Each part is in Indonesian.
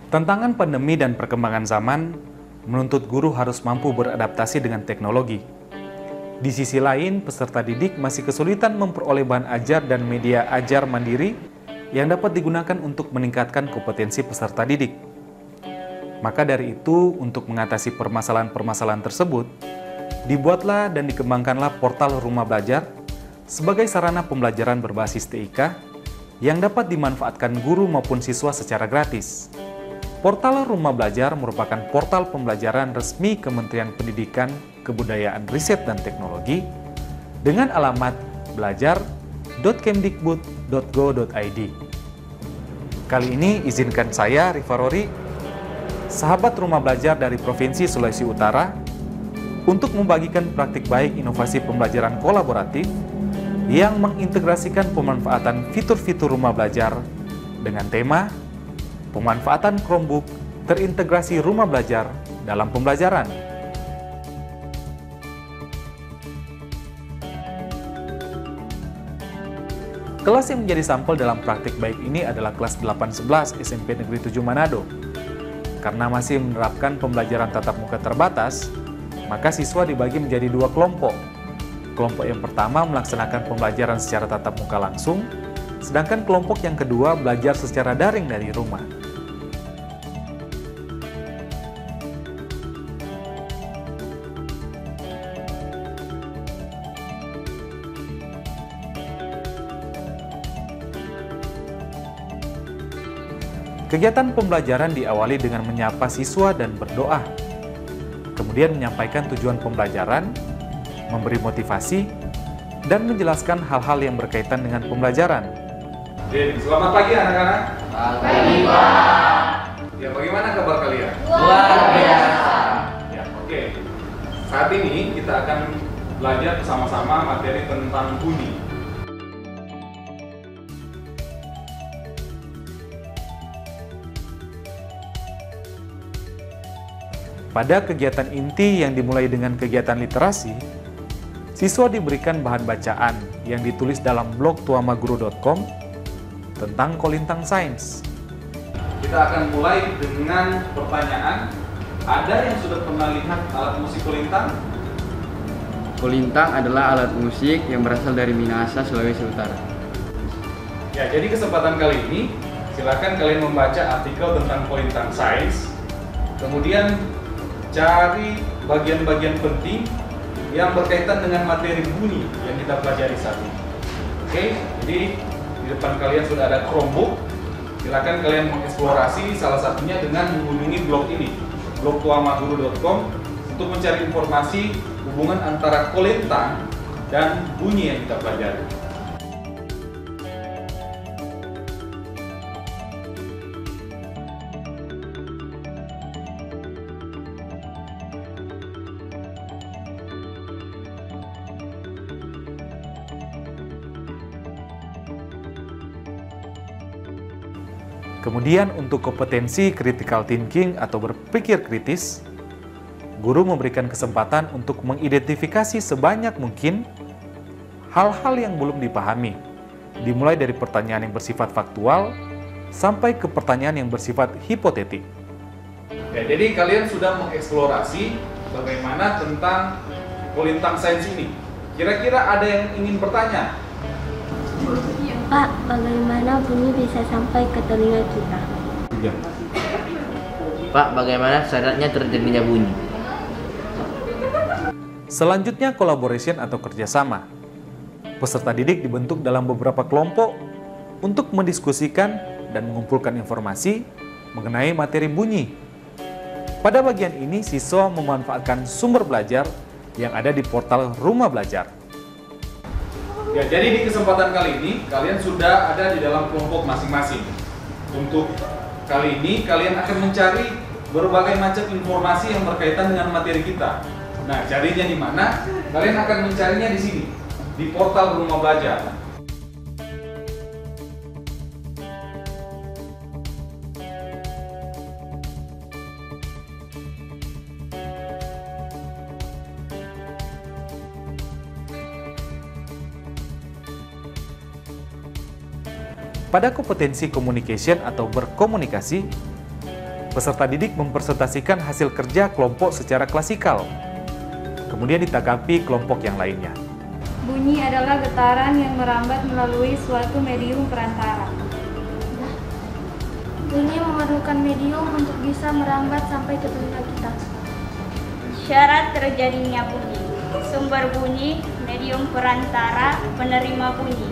Tantangan pandemi dan perkembangan zaman menuntut guru harus mampu beradaptasi dengan teknologi. Di sisi lain, peserta didik masih kesulitan memperoleh bahan ajar dan media ajar mandiri yang dapat digunakan untuk meningkatkan kompetensi peserta didik. Maka dari itu, untuk mengatasi permasalahan-permasalahan tersebut, dibuatlah dan dikembangkanlah portal Rumah Belajar sebagai sarana pembelajaran berbasis TIK yang dapat dimanfaatkan guru maupun siswa secara gratis. Portal Rumah Belajar merupakan portal pembelajaran resmi Kementerian Pendidikan, Kebudayaan, Riset, dan Teknologi dengan alamat belajar.kemdikbud.go.id. Kali ini izinkan saya, Rifarori, sahabat Rumah Belajar dari Provinsi Sulawesi Utara, untuk membagikan praktik baik inovasi pembelajaran kolaboratif yang mengintegrasikan pemanfaatan fitur-fitur Rumah Belajar dengan tema pemanfaatan Chromebook terintegrasi Rumah Belajar dalam pembelajaran. Kelas yang menjadi sampel dalam praktik baik ini adalah kelas 811 SMP Negeri 7 Manado. Karena masih menerapkan pembelajaran tatap muka terbatas, maka siswa dibagi menjadi dua kelompok. Kelompok yang pertama melaksanakan pembelajaran secara tatap muka langsung, sedangkan kelompok yang kedua belajar secara daring dari rumah. Kegiatan pembelajaran diawali dengan menyapa siswa dan berdoa, kemudian menyampaikan tujuan pembelajaran, memberi motivasi, dan menjelaskan hal-hal yang berkaitan dengan pembelajaran. Selamat pagi anak-anak. Pagi, Pak. Ya, bagaimana kabar kalian? Luar biasa. Ya, oke. Saat ini kita akan belajar bersama-sama materi tentang bunyi. Pada kegiatan inti yang dimulai dengan kegiatan literasi, siswa diberikan bahan bacaan yang ditulis dalam blog tuamaguru.com tentang kolintang sains. Kita akan mulai dengan pertanyaan. Ada yang sudah pernah lihat alat musik kolintang? Kolintang adalah alat musik yang berasal dari Minahasa, Sulawesi Utara. Ya, jadi kesempatan kali ini silakan kalian membaca artikel tentang kolintang sains. Kemudian cari bagian-bagian penting yang berkaitan dengan materi bunyi yang kita pelajari saat ini. Oke, jadi di depan kalian sudah ada Chromebook. Silakan kalian mengeksplorasi salah satunya dengan mengunjungi blog ini, blog tuamaguru.com, untuk mencari informasi hubungan antara kolintang dan bunyi yang kita pelajari. Kemudian untuk kompetensi critical thinking atau berpikir kritis, guru memberikan kesempatan untuk mengidentifikasi sebanyak mungkin hal-hal yang belum dipahami, dimulai dari pertanyaan yang bersifat faktual sampai ke pertanyaan yang bersifat hipotetik. Ya, jadi kalian sudah mengeksplorasi bagaimana tentang kolintang sains ini. Kira-kira ada yang ingin bertanya? Pak, bagaimana bunyi bisa sampai ke telinga kita? Ya. Pak, bagaimana syaratnya terjadinya bunyi? Selanjutnya collaboration atau kerjasama. Peserta didik dibentuk dalam beberapa kelompok untuk mendiskusikan dan mengumpulkan informasi mengenai materi bunyi. Pada bagian ini, siswa memanfaatkan sumber belajar yang ada di portal Rumah Belajar. Ya, jadi di kesempatan kali ini kalian sudah ada di dalam kelompok masing-masing. Untuk kali ini kalian akan mencari berbagai macam informasi yang berkaitan dengan materi kita. Nah, carinya di mana? Kalian akan mencarinya di sini, di portal Rumah Belajar. Pada kompetensi communication atau berkomunikasi, Peserta didik mempresentasikan hasil kerja kelompok secara klasikal, kemudian ditanggapi kelompok yang lainnya. Bunyi adalah getaran yang merambat melalui suatu medium perantara. Bunyi memerlukan medium untuk bisa merambat sampai ke telinga kita. Syarat terjadinya bunyi: sumber bunyi, medium perantara, penerima bunyi.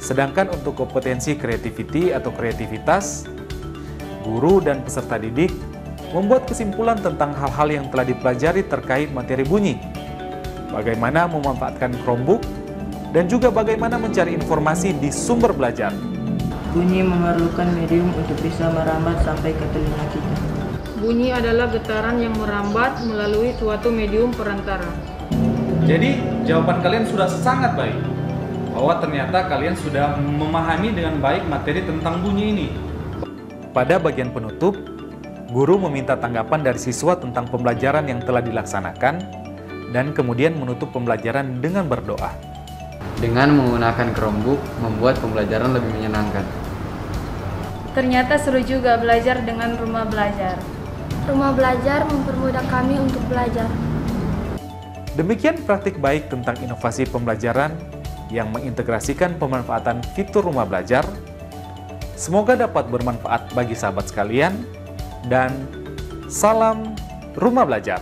Sedangkan untuk kompetensi creativity atau kreativitas, guru dan peserta didik membuat kesimpulan tentang hal-hal yang telah dipelajari terkait materi bunyi, bagaimana memanfaatkan Chromebook, dan juga bagaimana mencari informasi di sumber belajar. Bunyi memerlukan medium untuk bisa merambat sampai ke telinga kita. Bunyi adalah getaran yang merambat melalui suatu medium perantara. Jadi, jawaban kalian sudah sangat baik. Bahwa ternyata kalian sudah memahami dengan baik materi tentang bunyi ini. Pada bagian penutup, guru meminta tanggapan dari siswa tentang pembelajaran yang telah dilaksanakan dan kemudian menutup pembelajaran dengan berdoa. Dengan menggunakan Chromebook membuat pembelajaran lebih menyenangkan. Ternyata seru juga belajar dengan rumah belajar. Rumah belajar mempermudah kami untuk belajar. Demikian praktik baik tentang inovasi pembelajaran yang mengintegrasikan pemanfaatan fitur rumah belajar. Semoga dapat bermanfaat bagi sahabat sekalian, dan salam rumah belajar.